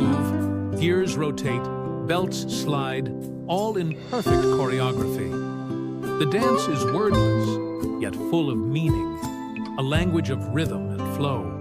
move, gears rotate, belts slide, all in perfect choreography. The dance is wordless, yet full of meaning, a language of rhythm and flow.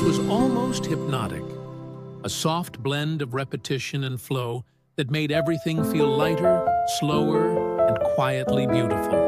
Was almost hypnotic, a soft blend of repetition and flow that made everything feel lighter, slower, and quietly beautiful.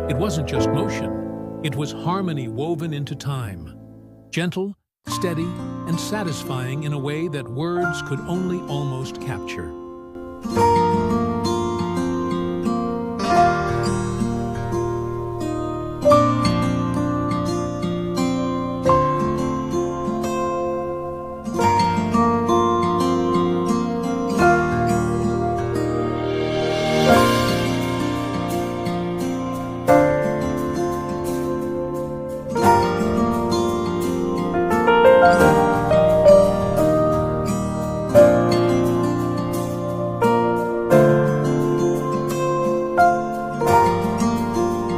It wasn't just motion, it was harmony woven into time, gentle, steady, and satisfying in a way that words could only almost capture.